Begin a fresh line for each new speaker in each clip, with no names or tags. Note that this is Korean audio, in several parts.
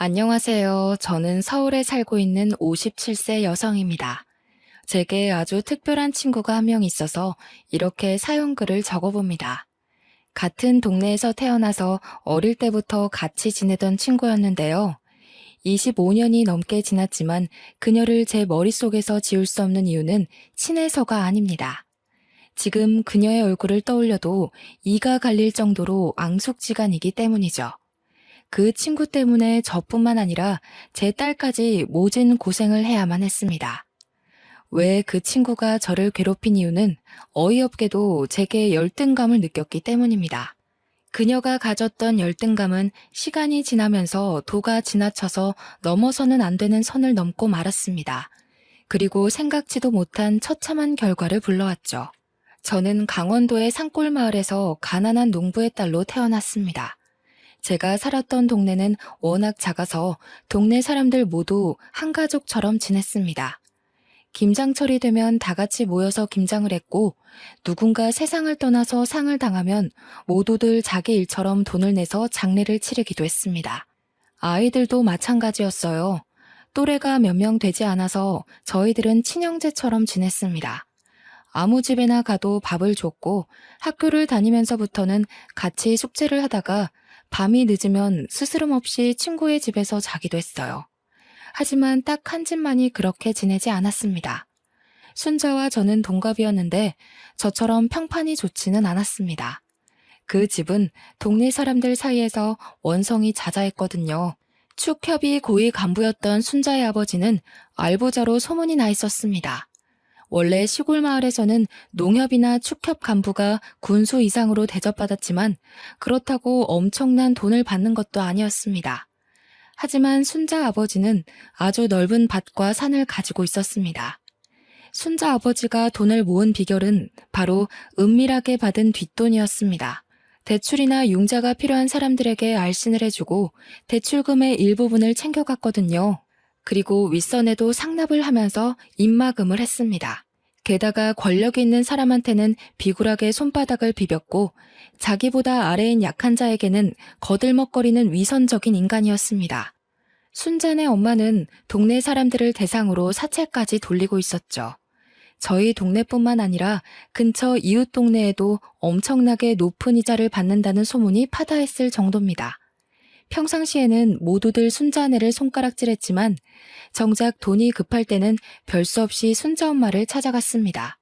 안녕하세요. 저는 서울에 살고 있는 57세 여성입니다. 제게 아주 특별한 친구가 한 명 있어서 이렇게 사연글을 적어봅니다. 같은 동네에서 태어나서 어릴 때부터 같이 지내던 친구였는데요. 25년이 넘게 지났지만 그녀를 제 머릿속에서 지울 수 없는 이유는 친해서가 아닙니다. 지금 그녀의 얼굴을 떠올려도 이가 갈릴 정도로 앙숙지간이기 때문이죠. 그 친구 때문에 저뿐만 아니라 제 딸까지 모진 고생을 해야만 했습니다. 왜 그 친구가 저를 괴롭힌 이유는 어이없게도 제게 열등감을 느꼈기 때문입니다. 그녀가 가졌던 열등감은 시간이 지나면서 도가 지나쳐서 넘어서는 안 되는 선을 넘고 말았습니다. 그리고 생각지도 못한 처참한 결과를 불러왔죠. 저는 강원도의 산골 마을에서 가난한 농부의 딸로 태어났습니다. 제가 살았던 동네는 워낙 작아서 동네 사람들 모두 한 가족처럼 지냈습니다. 김장철이 되면 다 같이 모여서 김장을 했고, 누군가 세상을 떠나서 상을 당하면 모두들 자기 일처럼 돈을 내서 장례를 치르기도 했습니다. 아이들도 마찬가지였어요. 또래가 몇 명 되지 않아서 저희들은 친형제처럼 지냈습니다. 아무 집에나 가도 밥을 줬고, 학교를 다니면서부터는 같이 숙제를 하다가 밤이 늦으면 스스럼 없이 친구의 집에서 자기도 했어요. 하지만 딱 한 집만이 그렇게 지내지 않았습니다. 순자와 저는 동갑이었는데 저처럼 평판이 좋지는 않았습니다. 그 집은 동네 사람들 사이에서 원성이 자자했거든요. 축협이 고위 간부였던 순자의 아버지는 알부자로 소문이 나 있었습니다. 원래 시골 마을에서는 농협이나 축협 간부가 군수 이상으로 대접받았지만 그렇다고 엄청난 돈을 받는 것도 아니었습니다. 하지만 순자 아버지는 아주 넓은 밭과 산을 가지고 있었습니다. 순자 아버지가 돈을 모은 비결은 바로 은밀하게 받은 뒷돈이었습니다. 대출이나 융자가 필요한 사람들에게 알신을 해주고 대출금의 일부분을 챙겨갔거든요. 그리고 윗선에도 상납을 하면서 입막음을 했습니다. 게다가 권력이 있는 사람한테는 비굴하게 손바닥을 비볐고 자기보다 아래인 약한 자에게는 거들먹거리는 위선적인 인간이었습니다. 순잔의 엄마는 동네 사람들을 대상으로 사채까지 돌리고 있었죠. 저희 동네뿐만 아니라 근처 이웃 동네에도 엄청나게 높은 이자를 받는다는 소문이 파다했을 정도입니다. 평상시에는 모두들 순자네를 손가락질했지만 정작 돈이 급할 때는 별 수 없이 순자 엄마를 찾아갔습니다.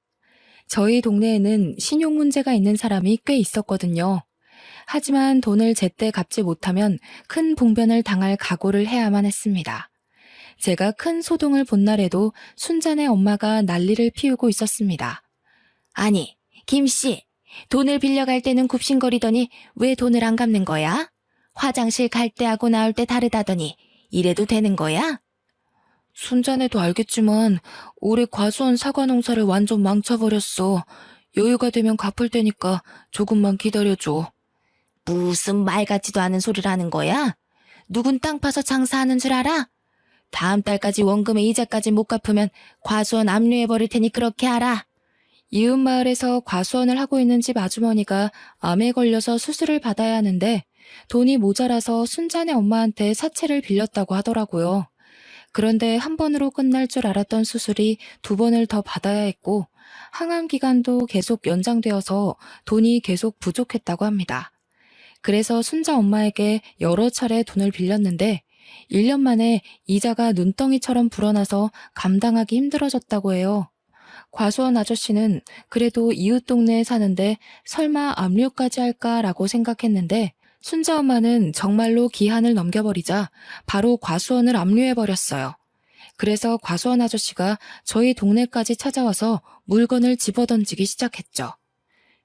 저희 동네에는 신용 문제가 있는 사람이 꽤 있었거든요. 하지만 돈을 제때 갚지 못하면 큰 봉변을 당할 각오를 해야만 했습니다. 제가 큰 소동을 본 날에도 순자네 엄마가 난리를 피우고 있었습니다. 아니, 김씨, 돈을 빌려갈 때는 굽신거리더니 왜 돈을 안 갚는 거야? 화장실 갈 때하고 나올 때 다르다더니 이래도 되는 거야? 순자네도 알겠지만 올해 과수원 사과 농사를 완전 망쳐버렸어. 여유가 되면 갚을 테니까 조금만 기다려줘. 무슨 말 같지도 않은 소리를 하는 거야? 누군 땅 파서 장사하는 줄 알아? 다음 달까지 원금의 이자까지 못 갚으면 과수원 압류해버릴 테니 그렇게 알아. 이웃 마을에서 과수원을 하고 있는 집 아주머니가 암에 걸려서 수술을 받아야 하는데 돈이 모자라서 순자네 엄마한테 사채를 빌렸다고 하더라고요. 그런데 한 번으로 끝날 줄 알았던 수술이 2번을 더 받아야 했고 항암 기간도 계속 연장되어서 돈이 계속 부족했다고 합니다. 그래서 순자 엄마에게 여러 차례 돈을 빌렸는데 1년 만에 이자가 눈덩이처럼 불어나서 감당하기 힘들어졌다고 해요. 과수원 아저씨는 그래도 이웃 동네에 사는데 설마 압류까지 할까라고 생각했는데 순자 엄마는 정말로 기한을 넘겨버리자 바로 과수원을 압류해버렸어요. 그래서 과수원 아저씨가 저희 동네까지 찾아와서 물건을 집어던지기 시작했죠.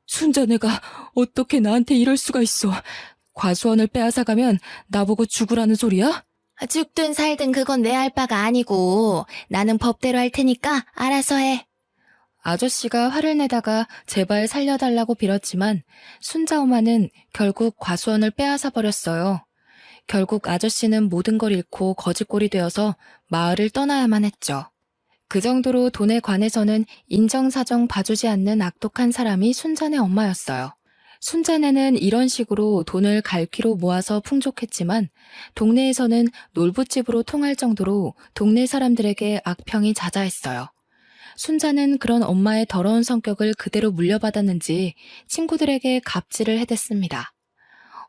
순자네가 어떻게 나한테 이럴 수가 있어. 과수원을 빼앗아가면 나보고 죽으라는 소리야? 죽든 살든 그건 내 할 바가 아니고 나는 법대로 할 테니까 알아서 해. 아저씨가 화를 내다가 제발 살려달라고 빌었지만 순자 엄마는 결국 과수원을 빼앗아 버렸어요. 결국 아저씨는 모든 걸 잃고 거지꼴이 되어서 마을을 떠나야만 했죠. 그 정도로 돈에 관해서는 인정사정 봐주지 않는 악독한 사람이 순자네 엄마였어요. 순자네는 이런 식으로 돈을 갈퀴로 모아서 풍족했지만 동네에서는 놀부집으로 통할 정도로 동네 사람들에게 악평이 자자했어요. 순자는 그런 엄마의 더러운 성격을 그대로 물려받았는지 친구들에게 갑질을 해댔습니다.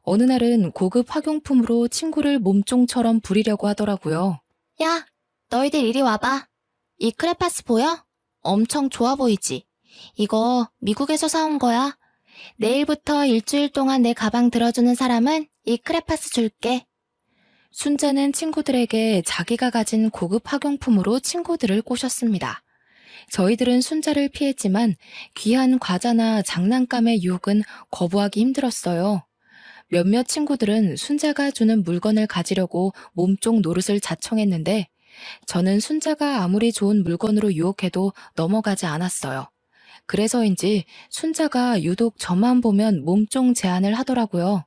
어느 날은 고급 학용품으로 친구를 몸종처럼 부리려고 하더라고요.
야, 너희들 이리 와봐. 이 크레파스 보여? 엄청 좋아 보이지? 이거 미국에서 사온 거야. 내일부터 일주일 동안 내 가방 들어주는 사람은 이 크레파스 줄게.
순자는 친구들에게 자기가 가진 고급 학용품으로 친구들을 꼬셨습니다. 저희들은 순자를 피했지만 귀한 과자나 장난감의 유혹은 거부하기 힘들었어요. 몇몇 친구들은 순자가 주는 물건을 가지려고 몸종 노릇을 자청했는데 저는 순자가 아무리 좋은 물건으로 유혹해도 넘어가지 않았어요. 그래서인지 순자가 유독 저만 보면 몸종 제안을 하더라고요.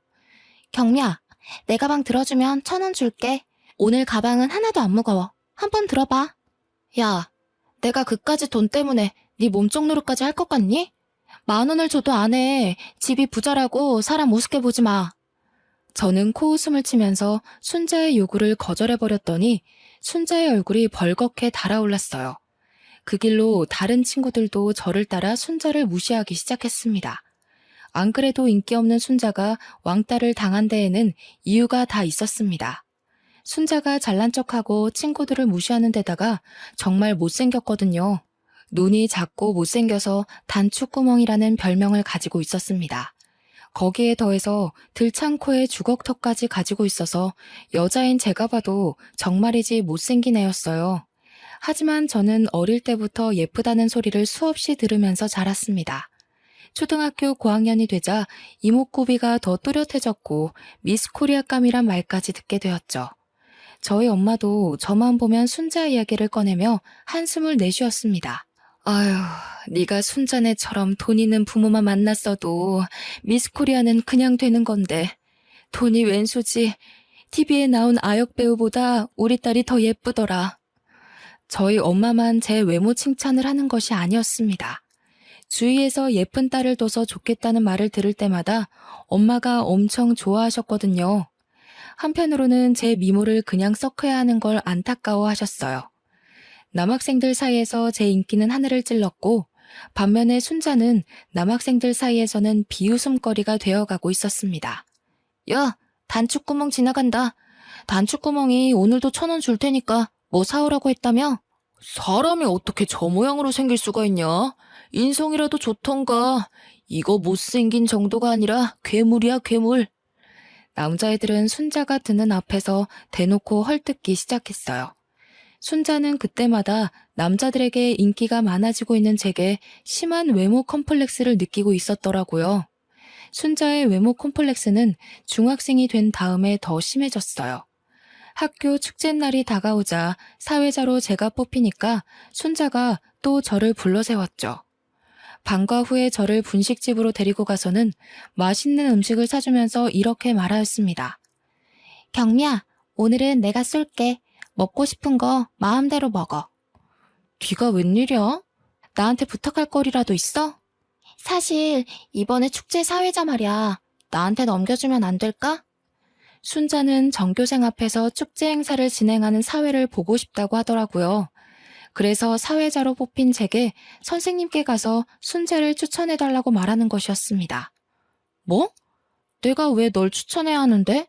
경미야, 내 가방 들어주면 1,000원 줄게. 오늘 가방은 하나도 안 무거워. 한번 들어봐. 야, 내가 그까지 돈 때문에 네 몸쪽 노릇까지 할 것 같니? 10,000원을 줘도 안 해. 집이 부자라고 사람 우습게 보지 마.
저는 코웃음을 치면서 순자의 요구를 거절해버렸더니 순자의 얼굴이 벌겋게 달아올랐어요. 그 길로 다른 친구들도 저를 따라 순자를 무시하기 시작했습니다. 안 그래도 인기 없는 순자가 왕따를 당한 데에는 이유가 다 있었습니다. 순자가 잘난 척하고 친구들을 무시하는 데다가 정말 못생겼거든요. 눈이 작고 못생겨서 단추구멍이라는 별명을 가지고 있었습니다. 거기에 더해서 들창코에 주걱턱까지 가지고 있어서 여자인 제가 봐도 정말이지 못생긴 애였어요. 하지만 저는 어릴 때부터 예쁘다는 소리를 수없이 들으면서 자랐습니다. 초등학교 고학년이 되자 이목구비가 더 또렷해졌고 미스 코리아감이란 말까지 듣게 되었죠. 저희 엄마도 저만 보면 순자 이야기를 꺼내며 한숨을 내쉬었습니다. 아휴, 네가 순자네처럼 돈 있는 부모만 만났어도 미스 코리아는 그냥 되는 건데 돈이 웬수지. TV에 나온 아역 배우보다 우리 딸이 더 예쁘더라. 저희 엄마만 제 외모 칭찬을 하는 것이 아니었습니다. 주위에서 예쁜 딸을 둬서 좋겠다는 말을 들을 때마다 엄마가 엄청 좋아하셨거든요. 한편으로는 제 미모를 그냥 썩혀야 하는 걸 안타까워하셨어요. 남학생들 사이에서 제 인기는 하늘을 찔렀고 반면에 순자는 남학생들 사이에서는 비웃음거리가 되어가고 있었습니다.
야, 단추구멍 지나간다. 단추구멍이 오늘도 1,000원 줄 테니까 뭐 사오라고 했다며?
사람이 어떻게 저 모양으로 생길 수가 있냐? 인성이라도 좋던가. 이거 못생긴 정도가 아니라 괴물이야, 괴물. 남자애들은 순자가 드는 앞에서 대놓고 헐뜯기 시작했어요. 순자는 그때마다 남자들에게 인기가 많아지고 있는 제게 심한 외모 컴플렉스를 느끼고 있었더라고요. 순자의 외모 컴플렉스는 중학생이 된 다음에 더 심해졌어요. 학교 축제날이 다가오자 사회자로 제가 뽑히니까 순자가 또 저를 불러세웠죠. 방과 후에 저를 분식집으로 데리고 가서는 맛있는 음식을 사주면서 이렇게 말하였습니다.
경미야, 오늘은 내가 쏠게. 먹고 싶은 거 마음대로 먹어.
네가 웬일이야?
나한테 부탁할 거리라도 있어? 사실 이번에 축제 사회자 말이야. 나한테 넘겨주면 안 될까?
순자는 전교생 앞에서 축제 행사를 진행하는 사회를 보고 싶다고 하더라고요. 그래서 사회자로 뽑힌 제게 선생님께 가서 순자를 추천해달라고 말하는 것이었습니다. 뭐? 내가 왜 널 추천해야 하는데?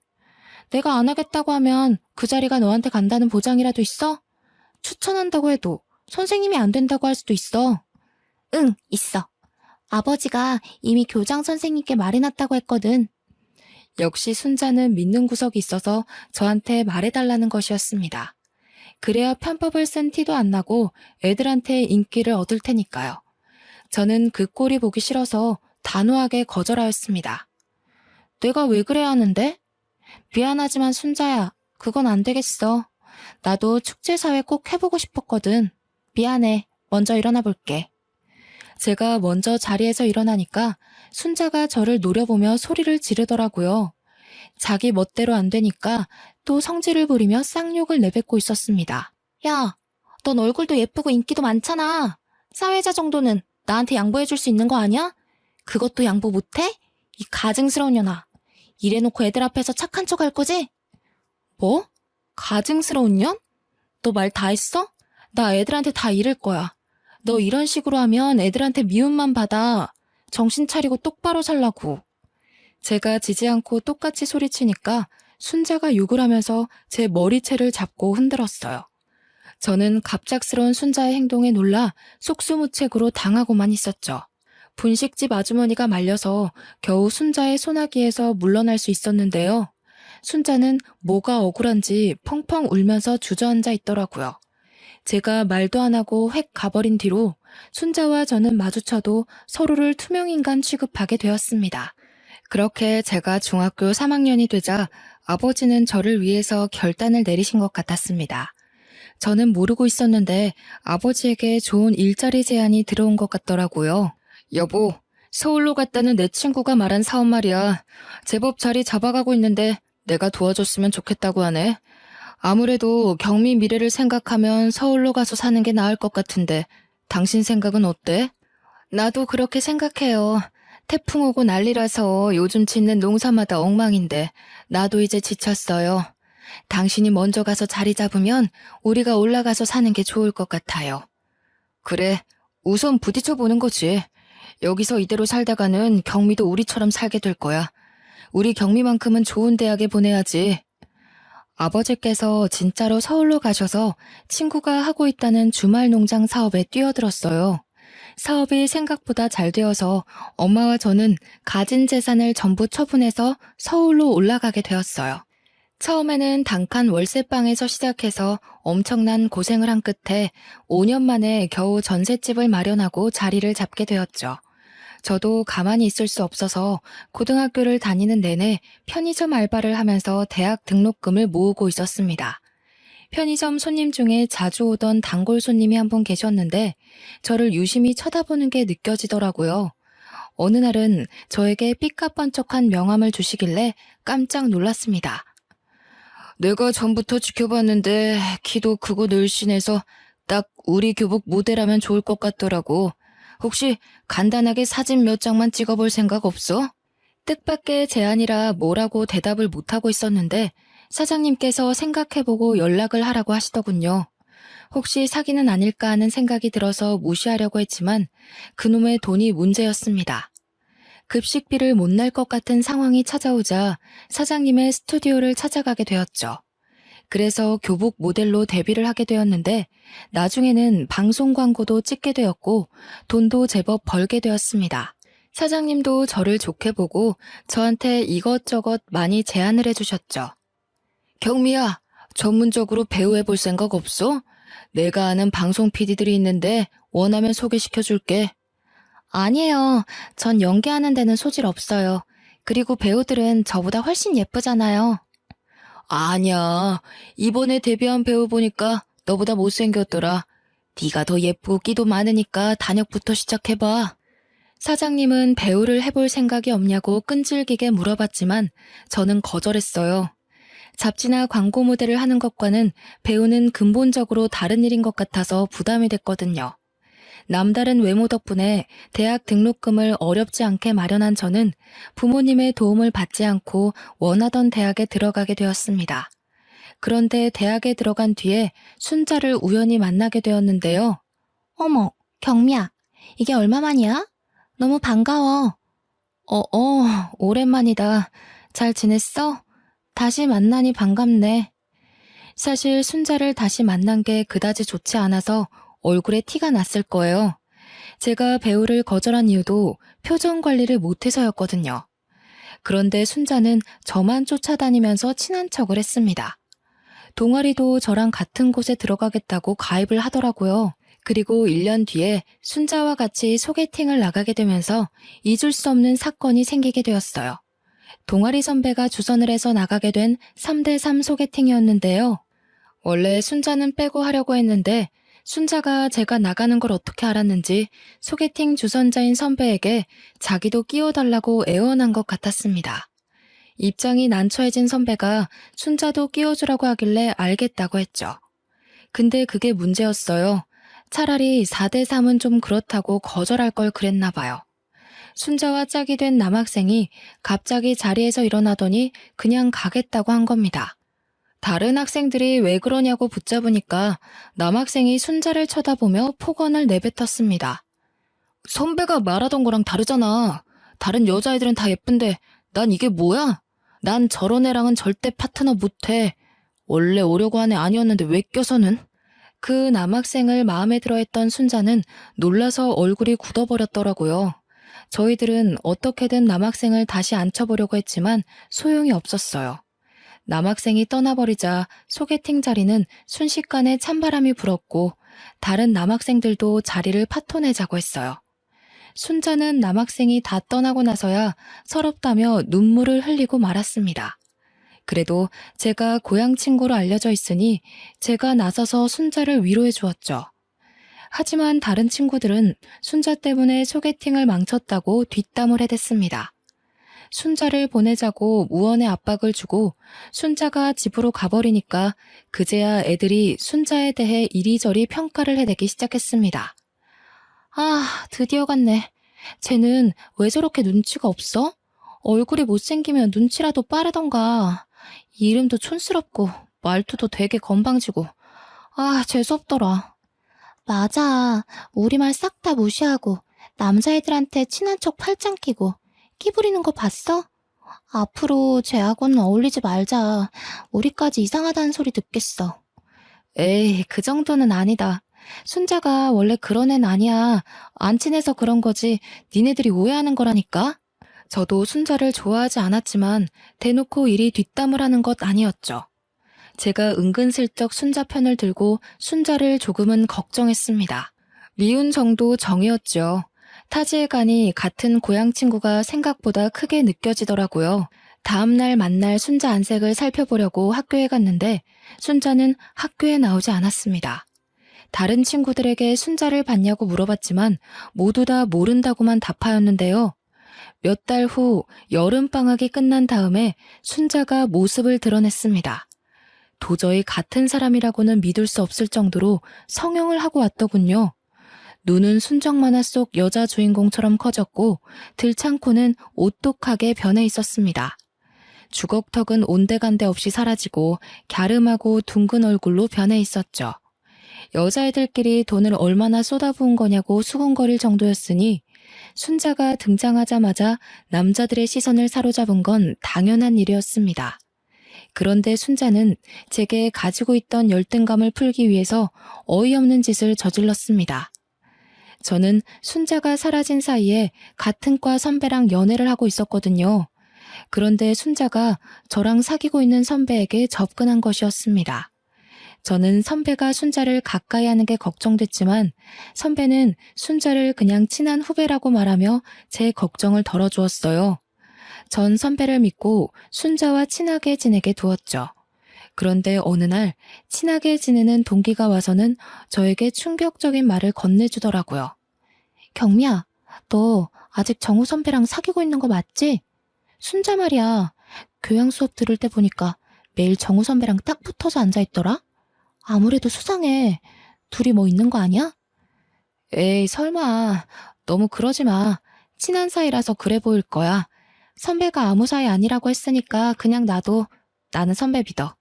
내가 안 하겠다고 하면 그 자리가 너한테 간다는 보장이라도 있어? 추천한다고 해도 선생님이 안 된다고 할 수도 있어.
응, 있어. 아버지가 이미 교장 선생님께 말해놨다고 했거든.
역시 순자는 믿는 구석이 있어서 저한테 말해달라는 것이었습니다. 그래야 편법을 쓴 티도 안 나고 애들한테 인기를 얻을 테니까요. 저는 그 꼴이 보기 싫어서 단호하게 거절하였습니다. 내가 왜 그래야 하는데? 미안하지만 순자야, 그건 안 되겠어. 나도 축제사회 꼭 해보고 싶었거든. 미안해. 먼저 일어나 볼게. 제가 먼저 자리에서 일어나니까 순자가 저를 노려보며 소리를 지르더라고요. 자기 멋대로 안 되니까 또 성질을 부리며 쌍욕을 내뱉고 있었습니다.
야, 넌 얼굴도 예쁘고 인기도 많잖아. 사회자 정도는 나한테 양보해줄 수 있는 거 아니야? 그것도 양보 못해? 이 가증스러운 년아. 이래놓고 애들 앞에서 착한 척 할 거지? 뭐? 가증스러운 년? 너 말 다 했어? 나 애들한테 다 이럴 거야. 너 이런 식으로 하면 애들한테 미움만 받아. 정신 차리고 똑바로 살라고. 제가 지지 않고 똑같이 소리치니까 순자가 욕을 하면서 제 머리채를 잡고 흔들었어요. 저는 갑작스러운 순자의 행동에 놀라 속수무책으로 당하고만 있었죠. 분식집 아주머니가 말려서 겨우 순자의 소나기에서 물러날 수 있었는데요. 순자는 뭐가 억울한지 펑펑 울면서 주저앉아 있더라고요. 제가 말도 안 하고 획 가버린 뒤로 순자와 저는 마주쳐도 서로를 투명인간 취급하게 되었습니다. 그렇게 제가 중학교 3학년이 되자 아버지는 저를 위해서 결단을 내리신 것 같았습니다. 저는 모르고 있었는데 아버지에게 좋은 일자리 제안이 들어온 것 같더라고요. 여보, 서울로 갔다는 내 친구가 말한 사업 말이야. 제법 자리 잡아가고 있는데 내가 도와줬으면 좋겠다고 하네. 아무래도 경미 미래를 생각하면 서울로 가서 사는 게 나을 것 같은데 당신 생각은 어때? 나도 그렇게 생각해요. 태풍 오고 난리라서 요즘 짓는 농사마다 엉망인데 나도 이제 지쳤어요. 당신이 먼저 가서 자리 잡으면 우리가 올라가서 사는 게 좋을 것 같아요. 그래, 우선 부딪혀 보는 거지. 여기서 이대로 살다가는 경미도 우리처럼 살게 될 거야. 우리 경미만큼은 좋은 대학에 보내야지. 아버지께서 진짜로 서울로 가셔서 친구가 하고 있다는 주말 농장 사업에 뛰어들었어요. 사업이 생각보다 잘 되어서 엄마와 저는 가진 재산을 전부 처분해서 서울로 올라가게 되었어요. 처음에는 단칸 월세방에서 시작해서 엄청난 고생을 한 끝에 5년 만에 겨우 전셋집을 마련하고 자리를 잡게 되었죠. 저도 가만히 있을 수 없어서 고등학교를 다니는 내내 편의점 알바를 하면서 대학 등록금을 모으고 있었습니다. 편의점 손님 중에 자주 오던 단골 손님이 한 분 계셨는데 저를 유심히 쳐다보는 게 느껴지더라고요. 어느 날은 저에게 삐까뻔쩍한 명함을 주시길래 깜짝 놀랐습니다. 내가 전부터 지켜봤는데 키도 크고 늘씬해서 딱 우리 교복 모델하면 좋을 것 같더라고. 혹시 간단하게 사진 몇 장만 찍어볼 생각 없어? 뜻밖의 제안이라 뭐라고 대답을 못하고 있었는데 사장님께서 생각해보고 연락을 하라고 하시더군요. 혹시 사기는 아닐까 하는 생각이 들어서 무시하려고 했지만 그놈의 돈이 문제였습니다. 급식비를 못 낼 것 같은 상황이 찾아오자 사장님의 스튜디오를 찾아가게 되었죠. 그래서 교복 모델로 데뷔를 하게 되었는데 나중에는 방송 광고도 찍게 되었고 돈도 제법 벌게 되었습니다. 사장님도 저를 좋게 보고 저한테 이것저것 많이 제안을 해주셨죠. 경미야, 전문적으로 배우 해볼 생각 없어? 내가 아는 방송 PD들이 있는데 원하면 소개시켜줄게. 아니에요. 전 연기하는 데는 소질 없어요. 그리고 배우들은 저보다 훨씬 예쁘잖아요. 아니야. 이번에 데뷔한 배우 보니까 너보다 못생겼더라. 네가 더 예쁘고 끼도 많으니까 단역부터 시작해봐. 사장님은 배우를 해볼 생각이 없냐고 끈질기게 물어봤지만 저는 거절했어요. 잡지나 광고 모델을 하는 것과는 배우는 근본적으로 다른 일인 것 같아서 부담이 됐거든요. 남다른 외모 덕분에 대학 등록금을 어렵지 않게 마련한 저는 부모님의 도움을 받지 않고 원하던 대학에 들어가게 되었습니다. 그런데 대학에 들어간 뒤에 순자를 우연히 만나게 되었는데요. 어머, 경미야, 이게 얼마만이야? 너무 반가워. 오랜만이다. 잘 지냈어? 다시 만나니 반갑네. 사실 순자를 다시 만난 게 그다지 좋지 않아서 얼굴에 티가 났을 거예요. 제가 배우를 거절한 이유도 표정 관리를 못해서였거든요. 그런데 순자는 저만 쫓아다니면서 친한 척을 했습니다. 동아리도 저랑 같은 곳에 들어가겠다고 가입을 하더라고요. 그리고 1년 뒤에 순자와 같이 소개팅을 나가게 되면서 잊을 수 없는 사건이 생기게 되었어요. 동아리 선배가 주선을 해서 나가게 된 3대3 소개팅이었는데요. 원래 순자는 빼고 하려고 했는데 순자가 제가 나가는 걸 어떻게 알았는지 소개팅 주선자인 선배에게 자기도 끼워달라고 애원한 것 같았습니다. 입장이 난처해진 선배가 순자도 끼워주라고 하길래 알겠다고 했죠. 근데 그게 문제였어요. 차라리 4대3은 좀 그렇다고 거절할 걸 그랬나 봐요.
순자와 짝이 된 남학생이 갑자기 자리에서 일어나더니 그냥 가겠다고 한 겁니다. 다른 학생들이 왜 그러냐고 붙잡으니까 남학생이 순자를 쳐다보며 폭언을 내뱉었습니다. 선배가 말하던 거랑 다르잖아. 다른 여자애들은 다 예쁜데 난 이게 뭐야? 난 저런 애랑은 절대 파트너 못해. 원래 오려고 한 애 아니었는데 왜 껴서는? 그 남학생을 마음에 들어했던 순자는 놀라서 얼굴이 굳어버렸더라고요. 저희들은 어떻게든 남학생을 다시 앉혀보려고 했지만 소용이 없었어요. 남학생이 떠나버리자 소개팅 자리는 순식간에 찬바람이 불었고 다른 남학생들도 자리를 파토내자고 했어요. 순자는 남학생이 다 떠나고 나서야 서럽다며 눈물을 흘리고 말았습니다. 그래도 제가 고향 친구로 알려져 있으니 제가 나서서 순자를 위로해 주었죠. 하지만 다른 친구들은 순자 때문에 소개팅을 망쳤다고 뒷담을 해댔습니다. 순자를 보내자고 무언의 압박을 주고 순자가 집으로 가버리니까 그제야 애들이 순자에 대해 이리저리 평가를 해대기 시작했습니다. 아, 드디어 갔네. 쟤는 왜 저렇게 눈치가 없어? 얼굴이 못생기면 눈치라도 빠르던가. 이름도 촌스럽고 말투도 되게 건방지고. 아, 재수없더라. 맞아. 우리말 싹 다 무시하고 남자애들한테 친한 척 팔짱 끼고 끼 부리는 거 봤어? 앞으로 쟤하고는 어울리지 말자. 우리까지 이상하다는 소리 듣겠어. 에이, 그 정도는 아니다. 순자가 원래 그런 애는 아니야. 안 친해서 그런 거지. 니네들이 오해하는 거라니까. 저도 순자를 좋아하지 않았지만 대놓고 이리 뒷담을 하는 것 아니었죠. 제가 은근슬쩍 순자 편을 들고 순자를 조금은 걱정했습니다. 미운 정도 정이었죠. 타지에 가니 같은 고향 친구가 생각보다 크게 느껴지더라고요. 다음날 만날 순자 안색을 살펴보려고 학교에 갔는데 순자는 학교에 나오지 않았습니다. 다른 친구들에게 순자를 봤냐고 물어봤지만 모두 다 모른다고만 답하였는데요. 몇 달 후 여름방학이 끝난 다음에 순자가 모습을 드러냈습니다. 도저히 같은 사람이라고는 믿을 수 없을 정도로 성형을 하고 왔더군요. 눈은 순정 만화 속 여자 주인공처럼 커졌고 들창코는 오똑하게 변해 있었습니다. 주걱턱은 온데간데 없이 사라지고 갸름하고 둥근 얼굴로 변해 있었죠. 여자애들끼리 돈을 얼마나 쏟아부은 거냐고 수군거릴 정도였으니 순자가 등장하자마자 남자들의 시선을 사로잡은 건 당연한 일이었습니다. 그런데 순자는 제게 가지고 있던 열등감을 풀기 위해서 어이없는 짓을 저질렀습니다. 저는 순자가 사라진 사이에 같은 과 선배랑 연애를 하고 있었거든요. 그런데 순자가 저랑 사귀고 있는 선배에게 접근한 것이었습니다. 저는 선배가 순자를 가까이 하는 게 걱정됐지만 선배는 순자를 그냥 친한 후배라고 말하며 제 걱정을 덜어주었어요. 전 선배를 믿고 순자와 친하게 지내게 두었죠. 그런데 어느 날 친하게 지내는 동기가 와서는 저에게 충격적인 말을 건네주더라고요. 경미야, 너 아직 정우 선배랑 사귀고 있는 거 맞지? 순자 말이야. 교양 수업 들을 때 보니까 매일 정우 선배랑 딱 붙어서 앉아있더라? 아무래도 수상해. 둘이 뭐 있는 거 아니야? 에이, 설마. 너무 그러지 마. 친한 사이라서 그래 보일 거야. 선배가 아무 사이 아니라고 했으니까 그냥 나는 선배 믿어.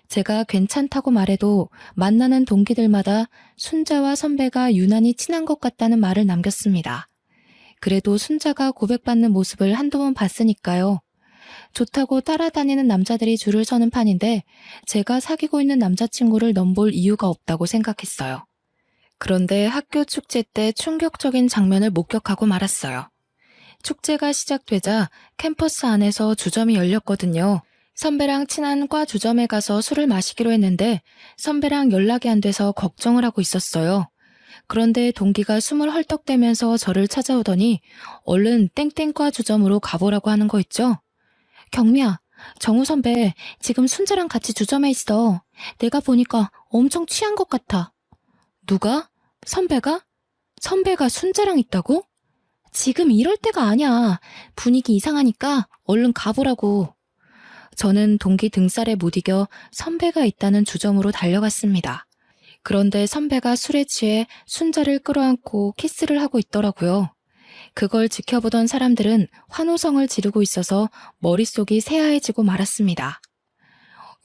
제가 괜찮다고 말해도 만나는 동기들마다 순자와 선배가 유난히 친한 것 같다는 말을 남겼습니다. 그래도 순자가 고백받는 모습을 한두 번 봤으니까요. 좋다고 따라다니는 남자들이 줄을 서는 판인데 제가 사귀고 있는 남자친구를 넘볼 이유가 없다고 생각했어요. 그런데 학교 축제 때 충격적인 장면을 목격하고 말았어요. 축제가 시작되자 캠퍼스 안에서 주점이 열렸거든요. 선배랑 친한 과 주점에 가서 술을 마시기로 했는데 선배랑 연락이 안 돼서 걱정을 하고 있었어요. 그런데 동기가 숨을 헐떡대면서 저를 찾아오더니 얼른 땡땡과 주점으로 가보라고 하는 거 있죠? 경미야, 정우 선배 지금 순자랑 같이 주점에 있어. 내가 보니까 엄청 취한 것 같아. 누가? 선배가? 선배가 순자랑 있다고? 지금 이럴 때가 아니야. 분위기 이상하니까 얼른 가보라고. 저는 동기 등살에 못 이겨 선배가 있다는 주점으로 달려갔습니다. 그런데 선배가 술에 취해 순자를 끌어안고 키스를 하고 있더라고요. 그걸 지켜보던 사람들은 환호성을 지르고 있어서 머릿속이 새하얘지고 말았습니다.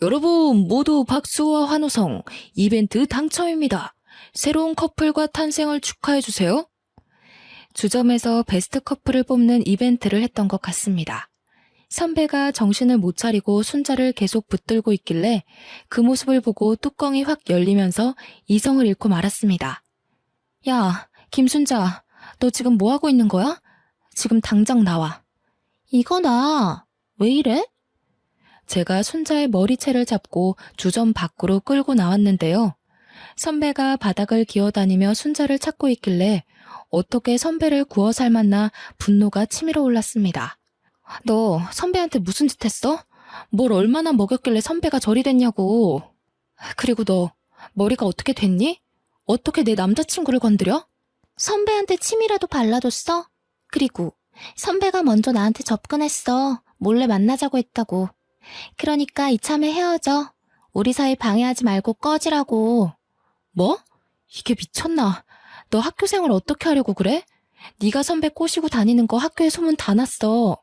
여러분 모두 박수와 환호성, 이벤트 당첨입니다. 새로운 커플과 탄생을 축하해주세요. 주점에서 베스트 커플을 뽑는 이벤트를 했던 것 같습니다. 선배가 정신을 못 차리고 순자를 계속 붙들고 있길래 그 모습을 보고 뚜껑이 확 열리면서 이성을 잃고 말았습니다. 야, 김순자, 너 지금 뭐 하고 있는 거야? 지금 당장 나와.
이거나, 왜 이래?
제가 순자의 머리채를 잡고 주점 밖으로 끌고 나왔는데요. 선배가 바닥을 기어다니며 순자를 찾고 있길래 어떻게 선배를 구워 삶았나 분노가 치밀어 올랐습니다. 너 선배한테 무슨 짓 했어? 뭘 얼마나 먹였길래 선배가 저리 됐냐고. 그리고 너 머리가 어떻게 됐니? 어떻게 내 남자친구를 건드려?
선배한테 침이라도 발라줬어? 그리고 선배가 먼저 나한테 접근했어. 몰래 만나자고 했다고. 그러니까 이참에 헤어져. 우리 사이 방해하지 말고 꺼지라고.
뭐? 이게 미쳤나? 너 학교 생활 어떻게 하려고 그래? 네가 선배 꼬시고 다니는 거 학교에 소문 다 났어.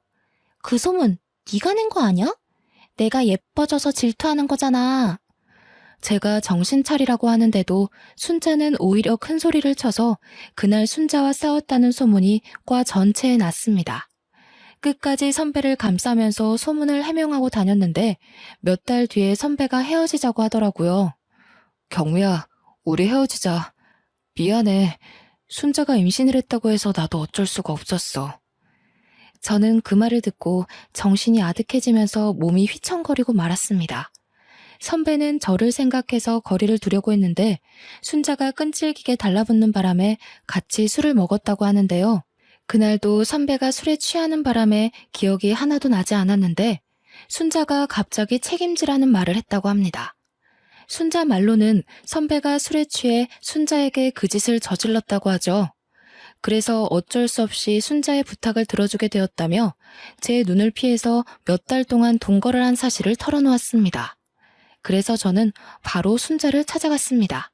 그 소문 네가 낸 거 아니야? 내가 예뻐져서 질투하는 거잖아.
제가 정신 차리라고 하는데도 순자는 오히려 큰 소리를 쳐서 그날 순자와 싸웠다는 소문이 과 전체에 났습니다. 끝까지 선배를 감싸면서 소문을 해명하고 다녔는데 몇 달 뒤에 선배가 헤어지자고 하더라고요. 경미야, 우리 헤어지자. 미안해. 순자가 임신을 했다고 해서 나도 어쩔 수가 없었어. 저는 그 말을 듣고 정신이 아득해지면서 몸이 휘청거리고 말았습니다. 선배는 저를 생각해서 거리를 두려고 했는데 순자가 끈질기게 달라붙는 바람에 같이 술을 먹었다고 하는데요. 그날도 선배가 술에 취하는 바람에 기억이 하나도 나지 않았는데 순자가 갑자기 책임지라는 말을 했다고 합니다. 순자 말로는 선배가 술에 취해 순자에게 그 짓을 저질렀다고 하죠. 그래서 어쩔 수 없이 순자의 부탁을 들어주게 되었다며 제 눈을 피해서 몇 달 동안 동거를 한 사실을 털어놓았습니다. 그래서 저는 바로 순자를 찾아갔습니다.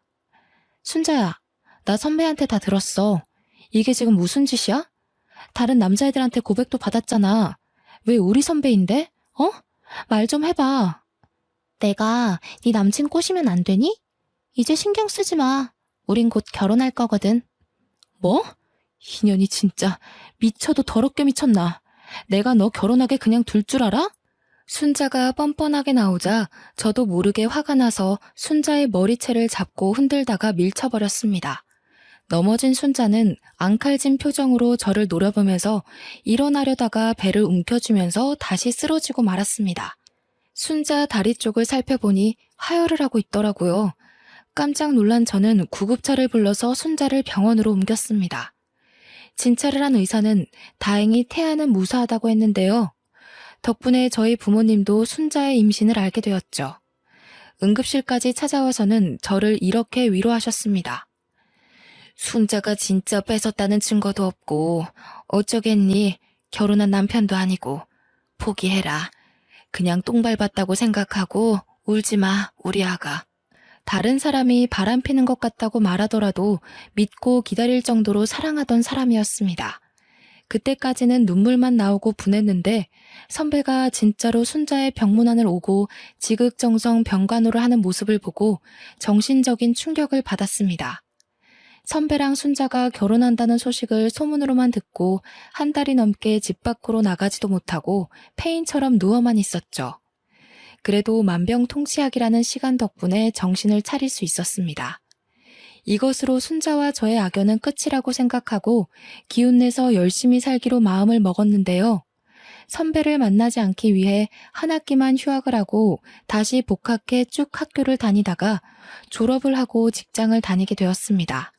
순자야, 나 선배한테 다 들었어. 이게 지금 무슨 짓이야? 다른 남자애들한테 고백도 받았잖아. 왜 우리 선배인데? 어? 말 좀 해봐.
내가 네 남친 꼬시면 안 되니? 이제 신경 쓰지 마. 우린 곧 결혼할 거거든.
뭐? 인연이 진짜 미쳐도 더럽게 미쳤나. 내가 너 결혼하게 그냥 둘 줄 알아? 순자가 뻔뻔하게 나오자 저도 모르게 화가 나서 순자의 머리채를 잡고 흔들다가 밀쳐버렸습니다. 넘어진 순자는 앙칼진 표정으로 저를 노려보면서 일어나려다가 배를 움켜쥐면서 다시 쓰러지고 말았습니다. 순자 다리 쪽을 살펴보니 하혈을 하고 있더라고요. 깜짝 놀란 저는 구급차를 불러서 순자를 병원으로 옮겼습니다. 진찰을 한 의사는 다행히 태아는 무사하다고 했는데요. 덕분에 저희 부모님도 순자의 임신을 알게 되었죠. 응급실까지 찾아와서는 저를 이렇게 위로하셨습니다. 순자가 진짜 뺏었다는 증거도 없고 어쩌겠니? 결혼한 남편도 아니고. 포기해라. 그냥 똥 밟았다고 생각하고 울지 마, 우리 아가. 다른 사람이 바람피는 것 같다고 말하더라도 믿고 기다릴 정도로 사랑하던 사람이었습니다. 그때까지는 눈물만 나오고 분했는데 선배가 진짜로 순자의 병문안을 오고 지극정성 병간호를 하는 모습을 보고 정신적인 충격을 받았습니다. 선배랑 순자가 결혼한다는 소식을 소문으로만 듣고 한 달이 넘게 집 밖으로 나가지도 못하고 폐인처럼 누워만 있었죠. 그래도 만병통치약이라는 시간 덕분에 정신을 차릴 수 있었습니다. 이것으로 순자와 저의 악연은 끝이라고 생각하고 기운내서 열심히 살기로 마음을 먹었는데요. 선배를 만나지 않기 위해 한 학기만 휴학을 하고 다시 복학해 쭉 학교를 다니다가 졸업을 하고 직장을 다니게 되었습니다.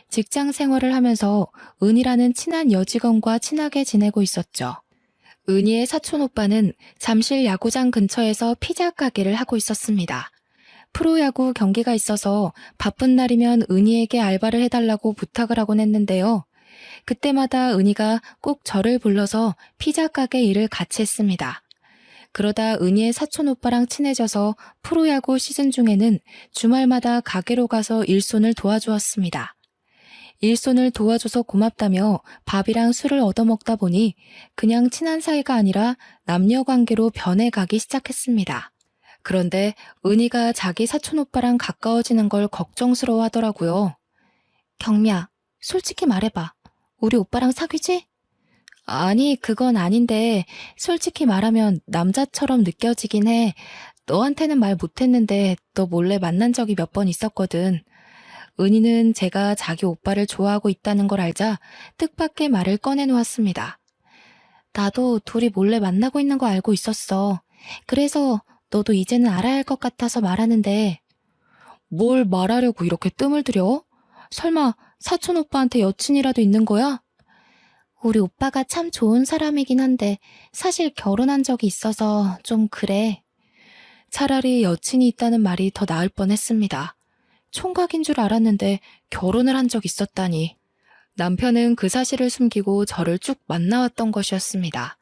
직장 생활을 하면서 은이라는 친한 여직원과 친하게 지내고 있었죠. 은희의 사촌 오빠는 잠실 야구장 근처에서 피자 가게를 하고 있었습니다. 프로야구 경기가 있어서 바쁜 날이면 은희에게 알바를 해달라고 부탁을 하곤 했는데요. 그때마다 은희가 꼭 저를 불러서 피자 가게 일을 같이 했습니다. 그러다 은희의 사촌 오빠랑 친해져서 프로야구 시즌 중에는 주말마다 가게로 가서 일손을 도와주었습니다. 일손을 도와줘서 고맙다며 밥이랑 술을 얻어먹다 보니 그냥 친한 사이가 아니라 남녀 관계로 변해가기 시작했습니다. 그런데 은희가 자기 사촌 오빠랑 가까워지는 걸 걱정스러워 하더라고요.
경미야, 솔직히 말해봐. 우리 오빠랑 사귀지?
아니, 그건 아닌데 솔직히 말하면 남자처럼 느껴지긴 해. 너한테는 말 못했는데 너 몰래 만난 적이 몇 번 있었거든. 은희는 제가 자기 오빠를 좋아하고 있다는 걸 알자 뜻밖의 말을 꺼내놓았습니다.
나도 둘이 몰래 만나고 있는 거 알고 있었어. 그래서 너도 이제는 알아야 할 것 같아서 말하는데.
뭘 말하려고 이렇게 뜸을 들여? 설마 사촌 오빠한테 여친이라도 있는 거야?
우리 오빠가 참 좋은 사람이긴 한데 사실 결혼한 적이 있어서 좀 그래.
차라리 여친이 있다는 말이 더 나을 뻔했습니다. 총각인 줄 알았는데 결혼을 한 적 있었다니. 남편은 그 사실을 숨기고 저를 쭉 만나왔던 것이었습니다.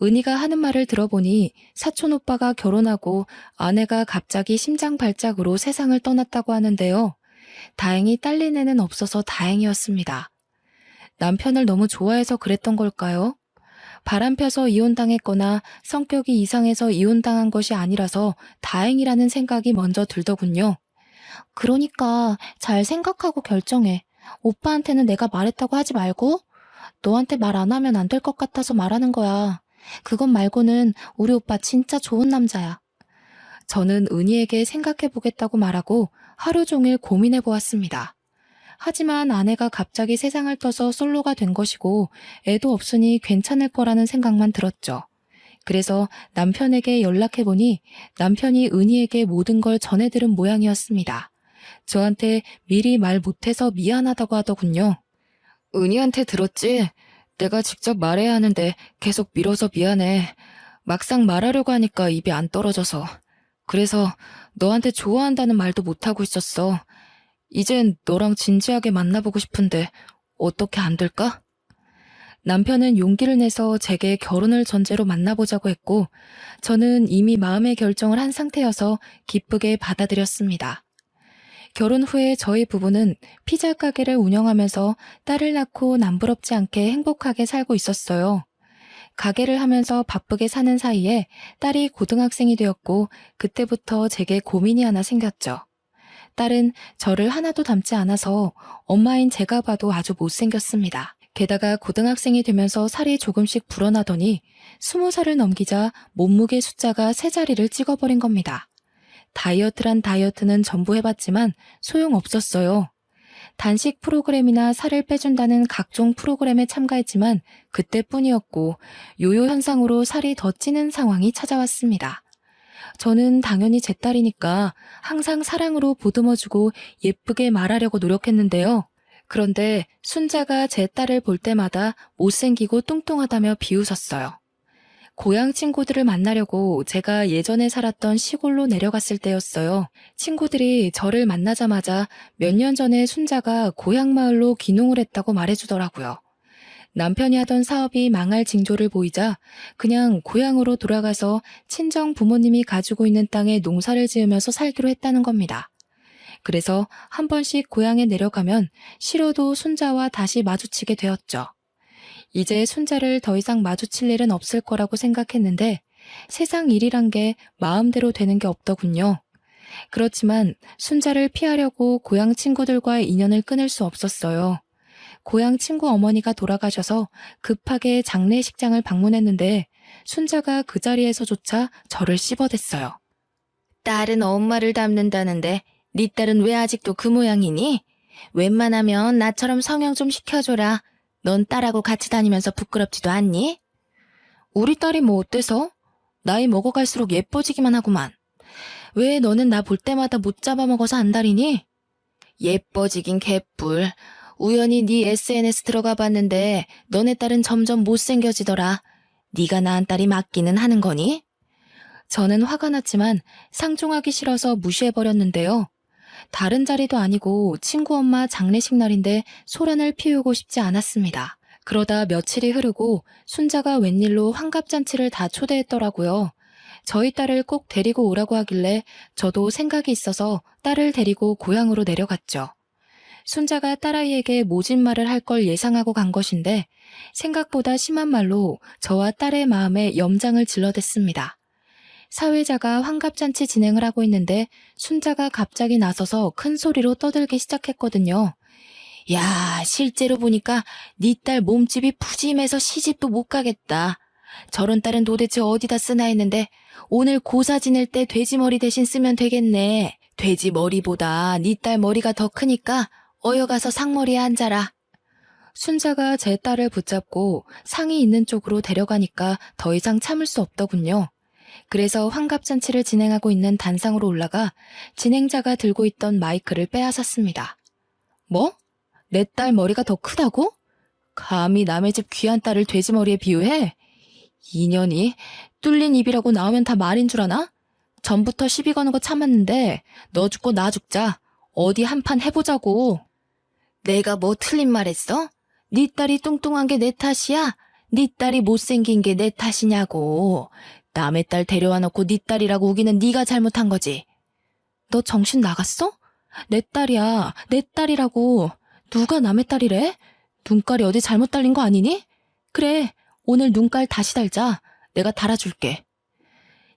은희가 하는 말을 들어보니 사촌 오빠가 결혼하고 아내가 갑자기 심장 발작으로 세상을 떠났다고 하는데요. 다행히 딸린애는 없어서 다행이었습니다. 남편을 너무 좋아해서 그랬던 걸까요? 바람펴서 이혼당했거나 성격이 이상해서 이혼당한 것이 아니라서 다행이라는 생각이 먼저 들더군요.
그러니까 잘 생각하고 결정해. 오빠한테는 내가 말했다고 하지 말고 너한테 말 안 하면 안 될 것 같아서 말하는 거야. 그것 말고는 우리 오빠 진짜 좋은 남자야.
저는 은희에게 생각해보겠다고 말하고 하루 종일 고민해보았습니다. 하지만 아내가 갑자기 세상을 떠서 솔로가 된 것이고 애도 없으니 괜찮을 거라는 생각만 들었죠. 그래서 남편에게 연락해보니 남편이 은희에게 모든 걸 전해들은 모양이었습니다. 저한테 미리 말 못해서 미안하다고 하더군요. 은희한테 들었지? 내가 직접 말해야 하는데 계속 미뤄서 미안해. 막상 말하려고 하니까 입이 안 떨어져서. 그래서 너한테 좋아한다는 말도 못하고 있었어. 이젠 너랑 진지하게 만나보고 싶은데 어떻게 안 될까? 남편은 용기를 내서 제게 결혼을 전제로 만나보자고 했고 저는 이미 마음의 결정을 한 상태여서 기쁘게 받아들였습니다. 결혼 후에 저희 부부는 피자 가게를 운영하면서 딸을 낳고 남부럽지 않게 행복하게 살고 있었어요. 가게를 하면서 바쁘게 사는 사이에 딸이 고등학생이 되었고 그때부터 제게 고민이 하나 생겼죠. 딸은 저를 하나도 닮지 않아서 엄마인 제가 봐도 아주 못생겼습니다. 게다가 고등학생이 되면서 살이 조금씩 불어나더니 20살을 넘기자 몸무게 숫자가 세 자리를 찍어버린 겁니다. 다이어트란 다이어트는 전부 해봤지만 소용없었어요. 단식 프로그램이나 살을 빼준다는 각종 프로그램에 참가했지만 그때뿐이었고 요요 현상으로 살이 더 찌는 상황이 찾아왔습니다. 저는 당연히 제 딸이니까 항상 사랑으로 보듬어주고 예쁘게 말하려고 노력했는데요. 그런데 순자가 제 딸을 볼 때마다 못생기고 뚱뚱하다며 비웃었어요. 고향 친구들을 만나려고 제가 예전에 살았던 시골로 내려갔을 때였어요. 친구들이 저를 만나자마자 몇 년 전에 순자가 고향 마을로 귀농을 했다고 말해주더라고요. 남편이 하던 사업이 망할 징조를 보이자 그냥 고향으로 돌아가서 친정 부모님이 가지고 있는 땅에 농사를 지으면서 살기로 했다는 겁니다. 그래서 한 번씩 고향에 내려가면 싫어도 순자와 다시 마주치게 되었죠. 이제 순자를 더 이상 마주칠 일은 없을 거라고 생각했는데 세상 일이란 게 마음대로 되는 게 없더군요. 그렇지만 순자를 피하려고 고향 친구들과의 인연을 끊을 수 없었어요. 고향 친구 어머니가 돌아가셔서 급하게 장례식장을 방문했는데 순자가 그 자리에서조차 저를 씹어댔어요.
딸은 엄마를 닮는다는데 네 딸은 왜 아직도 그 모양이니? 웬만하면 나처럼 성형 좀 시켜줘라. 넌 딸하고 같이 다니면서 부끄럽지도 않니?
우리 딸이 뭐 어때서? 나이 먹어갈수록 예뻐지기만 하구만. 왜 너는 나 볼 때마다 못 잡아먹어서 안달이니?
예뻐지긴 개뿔. 우연히 네 SNS 들어가 봤는데 너네 딸은 점점 못생겨지더라. 네가 낳은 딸이 맞기는 하는 거니?
저는 화가 났지만 상종하기 싫어서 무시해버렸는데요. 다른 자리도 아니고 친구 엄마 장례식 날인데 소란을 피우고 싶지 않았습니다. 그러다 며칠이 흐르고 순자가 웬일로 환갑잔치를 다 초대했더라고요. 저희 딸을 꼭 데리고 오라고 하길래 저도 생각이 있어서 딸을 데리고 고향으로 내려갔죠. 순자가 딸아이에게 모진 말을 할 걸 예상하고 간 것인데 생각보다 심한 말로 저와 딸의 마음에 염장을 질러댔습니다. 사회자가 환갑잔치 진행을 하고 있는데 순자가 갑자기 나서서 큰 소리로 떠들기 시작했거든요. 야, 실제로 보니까 네 딸 몸집이 푸짐해서 시집도 못 가겠다. 저런 딸은 도대체 어디다 쓰나 했는데 오늘 고사 지낼 때 돼지머리 대신 쓰면 되겠네. 돼지머리보다 네 딸 머리가 더 크니까 어여가서 상머리에 앉아라. 순자가 제 딸을 붙잡고 상이 있는 쪽으로 데려가니까 더 이상 참을 수 없더군요. 그래서 환갑잔치를 진행하고 있는 단상으로 올라가 진행자가 들고 있던 마이크를 빼앗았습니다. 뭐? 내 딸 머리가 더 크다고? 감히 남의 집 귀한 딸을 돼지머리에 비유해? 인연이 뚫린 입이라고 나오면 다 말인 줄 아나? 전부터 시비 거는 거 참았는데 너 죽고 나 죽자. 어디 한판 해보자고. 내가 뭐 틀린 말 했어? 네 딸이 뚱뚱한 게 내 탓이야? 네 딸이 못생긴 게 내 탓이냐고. 남의 딸 데려와 놓고 네 딸이라고 우기는 네가 잘못한 거지. 너 정신 나갔어? 내 딸이야. 내 딸이라고. 누가 남의 딸이래? 눈깔이 어디 잘못 달린 거 아니니? 그래, 오늘 눈깔 다시 달자. 내가 달아줄게.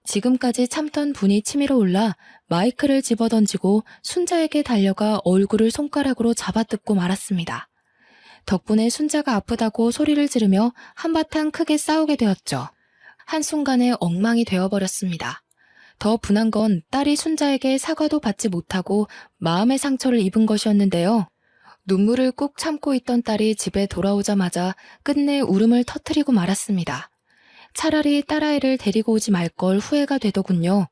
지금까지 참던 분이 치밀어 올라 마이크를 집어던지고 순자에게 달려가 얼굴을 손가락으로 잡아뜯고 말았습니다. 덕분에 순자가 아프다고 소리를 지르며 한바탕 크게 싸우게 되었죠. 한순간에 엉망이 되어버렸습니다. 더 분한 건 딸이 순자에게 사과도 받지 못하고 마음의 상처를 입은 것이었는데요. 눈물을 꾹 참고 있던 딸이 집에 돌아오자마자 끝내 울음을 터뜨리고 말았습니다. 차라리 딸아이를 데리고 오지 말 걸 후회가 되더군요.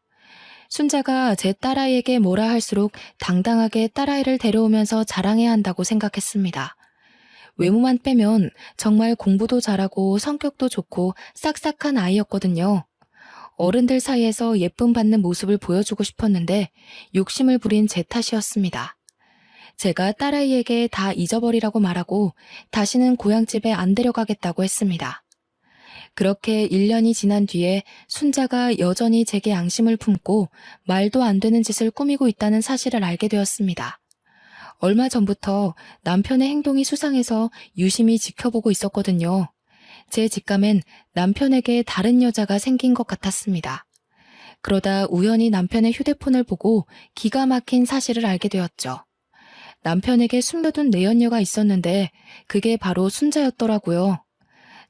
순자가 제 딸아이에게 뭐라 할수록 당당하게 딸아이를 데려오면서 자랑해야 한다고 생각했습니다. 외모만 빼면 정말 공부도 잘하고 성격도 좋고 싹싹한 아이였거든요. 어른들 사이에서 예쁨 받는 모습을 보여주고 싶었는데 욕심을 부린 제 탓이었습니다. 제가 딸아이에게 다 잊어버리라고 말하고 다시는 고향집에 안 데려가겠다고 했습니다. 그렇게 1년이 지난 뒤에 순자가 여전히 제게 앙심을 품고 말도 안 되는 짓을 꾸미고 있다는 사실을 알게 되었습니다. 얼마 전부터 남편의 행동이 수상해서 유심히 지켜보고 있었거든요. 제 직감엔 남편에게 다른 여자가 생긴 것 같았습니다. 그러다 우연히 남편의 휴대폰을 보고 기가 막힌 사실을 알게 되었죠. 남편에게 숨겨둔 내연녀가 있었는데 그게 바로 순자였더라고요.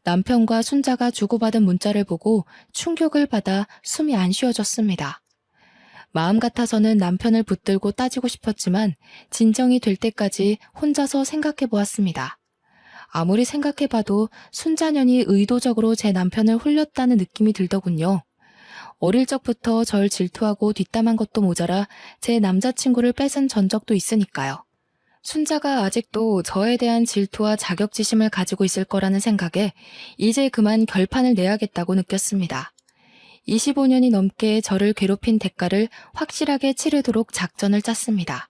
남편과 순자가 주고받은 문자를 보고 충격을 받아 숨이 안 쉬어졌습니다. 마음 같아서는 남편을 붙들고 따지고 싶었지만 진정이 될 때까지 혼자서 생각해 보았습니다. 아무리 생각해봐도 순자년이 의도적으로 제 남편을 홀렸다는 느낌이 들더군요. 어릴 적부터 절 질투하고 뒷담한 것도 모자라 제 남자친구를 뺏은 전적도 있으니까요. 순자가 아직도 저에 대한 질투와 자격지심을 가지고 있을 거라는 생각에 이제 그만 결판을 내야겠다고 느꼈습니다. 25년이 넘게 저를 괴롭힌 대가를 확실하게 치르도록 작전을 짰습니다.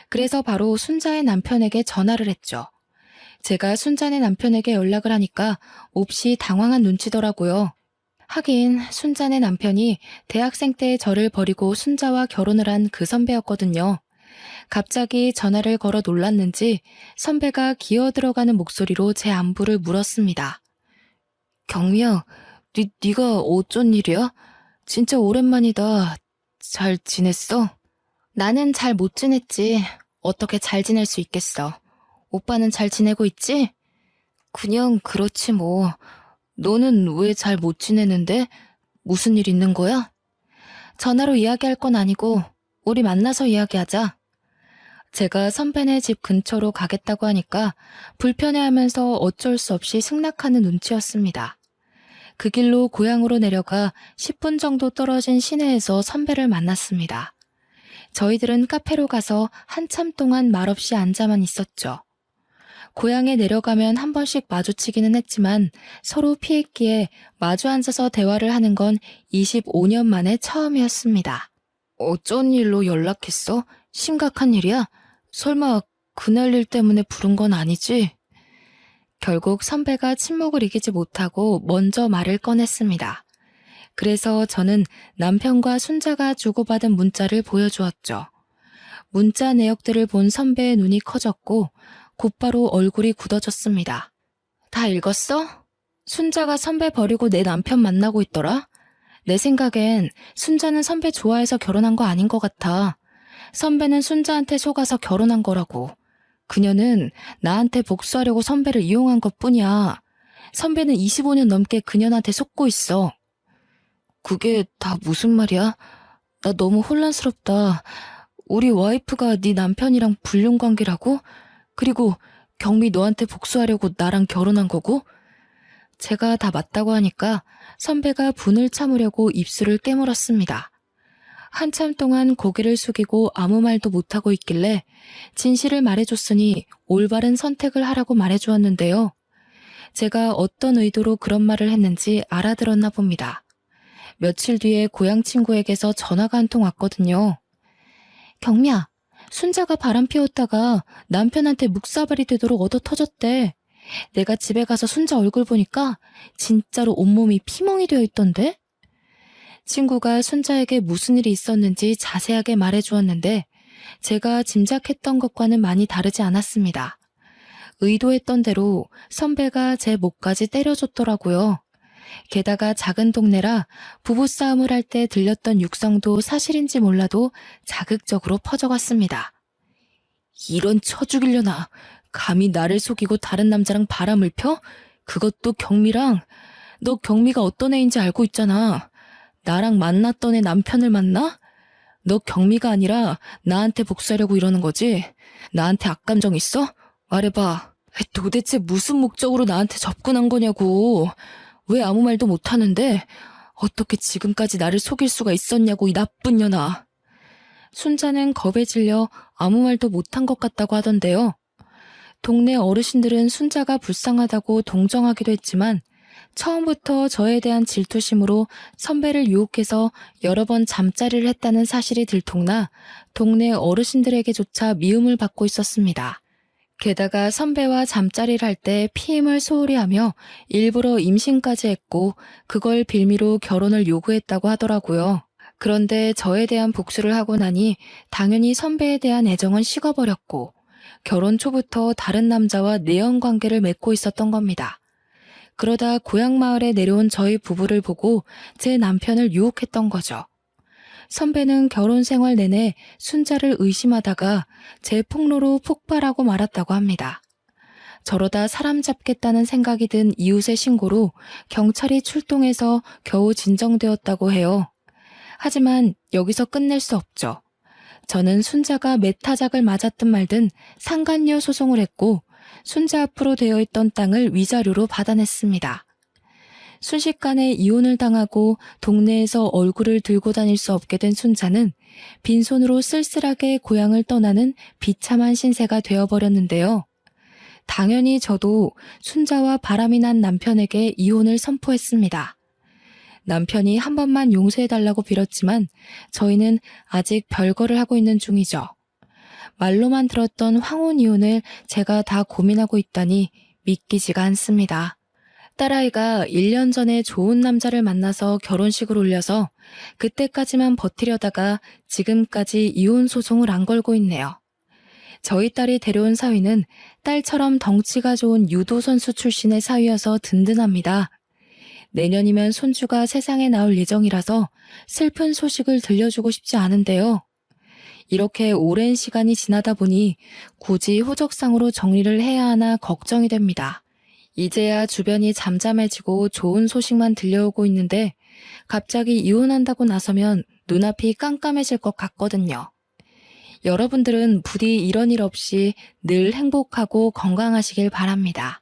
그래서 바로 순자의 남편에게 전화를 했죠. 제가 순자네 남편에게 연락을 하니까 몹시 당황한 눈치더라고요. 하긴 순자네 남편이 대학생 때 저를 버리고 순자와 결혼을 한 그 선배였거든요. 갑자기 전화를 걸어 놀랐는지 선배가 기어 들어가는 목소리로 제 안부를 물었습니다. 경미야, 네가 어쩐 일이야? 진짜 오랜만이다. 잘 지냈어? 나는 잘 못 지냈지. 어떻게 잘 지낼 수 있겠어. 오빠는 잘 지내고 있지? 그냥 그렇지 뭐. 너는 왜 잘 못 지내는데? 무슨 일 있는 거야? 전화로 이야기할 건 아니고 우리 만나서 이야기하자. 제가 선배네 집 근처로 가겠다고 하니까 불편해하면서 어쩔 수 없이 승낙하는 눈치였습니다. 그 길로 고향으로 내려가 10분 정도 떨어진 시내에서 선배를 만났습니다. 저희들은 카페로 가서 한참 동안 말없이 앉아만 있었죠. 고향에 내려가면 한 번씩 마주치기는 했지만 서로 피했기에 마주 앉아서 대화를 하는 건 25년 만에 처음이었습니다. 어쩐 일로 연락했어? 심각한 일이야? 설마 그날 일 때문에 부른 건 아니지? 결국 선배가 침묵을 이기지 못하고 먼저 말을 꺼냈습니다. 그래서 저는 남편과 순자가 주고받은 문자를 보여주었죠. 문자 내역들을 본 선배의 눈이 커졌고 곧바로 얼굴이 굳어졌습니다. 다 읽었어? 순자가 선배 버리고 내 남편 만나고 있더라? 내 생각엔 순자는 선배 좋아해서 결혼한 거 아닌 것 같아. 선배는 순자한테 속아서 결혼한 거라고. 그녀는 나한테 복수하려고 선배를 이용한 것뿐이야. 선배는 25년 넘게 그녀한테 속고 있어. 그게 다 무슨 말이야? 나 너무 혼란스럽다. 우리 와이프가 네 남편이랑 불륜 관계라고? 그리고 경미 너한테 복수하려고 나랑 결혼한 거고? 제가 다 맞다고 하니까 선배가 분을 참으려고 입술을 깨물었습니다. 한참 동안 고개를 숙이고 아무 말도 못하고 있길래 진실을 말해줬으니 올바른 선택을 하라고 말해주었는데요. 제가 어떤 의도로 그런 말을 했는지 알아들었나 봅니다. 며칠 뒤에 고향 친구에게서 전화가 한 통 왔거든요. 경미야, 순자가 바람 피웠다가 남편한테 묵사발이 되도록 얻어 터졌대. 내가 집에 가서 순자 얼굴 보니까 진짜로 온몸이 피멍이 되어 있던데? 친구가 순자에게 무슨 일이 있었는지 자세하게 말해주었는데 제가 짐작했던 것과는 많이 다르지 않았습니다. 의도했던 대로 선배가 제 목까지 때려줬더라고요. 게다가 작은 동네라 부부싸움을 할 때 들렸던 육성도 사실인지 몰라도 자극적으로 퍼져갔습니다. 이런 쳐 죽이려나. 감히 나를 속이고 다른 남자랑 바람을 펴? 그것도 경미랑. 너 경미가 어떤 애인지 알고 있잖아. 나랑 만났던 애 남편을 만나? 너 경미가 아니라 나한테 복수하려고 이러는 거지? 나한테 악감정 있어? 말해봐. 도대체 무슨 목적으로 나한테 접근한 거냐고. 왜 아무 말도 못하는데? 어떻게 지금까지 나를 속일 수가 있었냐고, 이 나쁜 년아. 순자는 겁에 질려 아무 말도 못한 것 같다고 하던데요. 동네 어르신들은 순자가 불쌍하다고 동정하기도 했지만 처음부터 저에 대한 질투심으로 선배를 유혹해서 여러 번 잠자리를 했다는 사실이 들통나 동네 어르신들에게조차 미움을 받고 있었습니다. 게다가 선배와 잠자리를 할 때 피임을 소홀히 하며 일부러 임신까지 했고 그걸 빌미로 결혼을 요구했다고 하더라고요. 그런데 저에 대한 복수를 하고 나니 당연히 선배에 대한 애정은 식어버렸고 결혼 초부터 다른 남자와 내연 관계를 맺고 있었던 겁니다. 그러다 고향 마을에 내려온 저희 부부를 보고 제 남편을 유혹했던 거죠. 선배는 결혼 생활 내내 순자를 의심하다가 제 폭로로 폭발하고 말았다고 합니다. 저러다 사람 잡겠다는 생각이 든 이웃의 신고로 경찰이 출동해서 겨우 진정되었다고 해요. 하지만 여기서 끝낼 수 없죠. 저는 순자가 메타작을 맞았든 말든 상간녀 소송을 했고 순자 앞으로 되어 있던 땅을 위자료로 받아냈습니다. 순식간에 이혼을 당하고 동네에서 얼굴을 들고 다닐 수 없게 된 순자는 빈손으로 쓸쓸하게 고향을 떠나는 비참한 신세가 되어버렸는데요. 당연히 저도 순자와 바람이 난 남편에게 이혼을 선포했습니다. 남편이 한 번만 용서해달라고 빌었지만 저희는 아직 별거를 하고 있는 중이죠. 말로만 들었던 황혼 이혼을 제가 다 고민하고 있다니 믿기지가 않습니다. 딸아이가 1년 전에 좋은 남자를 만나서 결혼식을 올려서 그때까지만 버티려다가 지금까지 이혼 소송을 안 걸고 있네요. 저희 딸이 데려온 사위는 딸처럼 덩치가 좋은 유도 선수 출신의 사위여서 든든합니다. 내년이면 손주가 세상에 나올 예정이라서 슬픈 소식을 들려주고 싶지 않은데요. 이렇게 오랜 시간이 지나다 보니 굳이 호적상으로 정리를 해야 하나 걱정이 됩니다. 이제야 주변이 잠잠해지고 좋은 소식만 들려오고 있는데 갑자기 이혼한다고 나서면 눈앞이 깜깜해질 것 같거든요. 여러분들은 부디 이런 일 없이 늘 행복하고 건강하시길 바랍니다.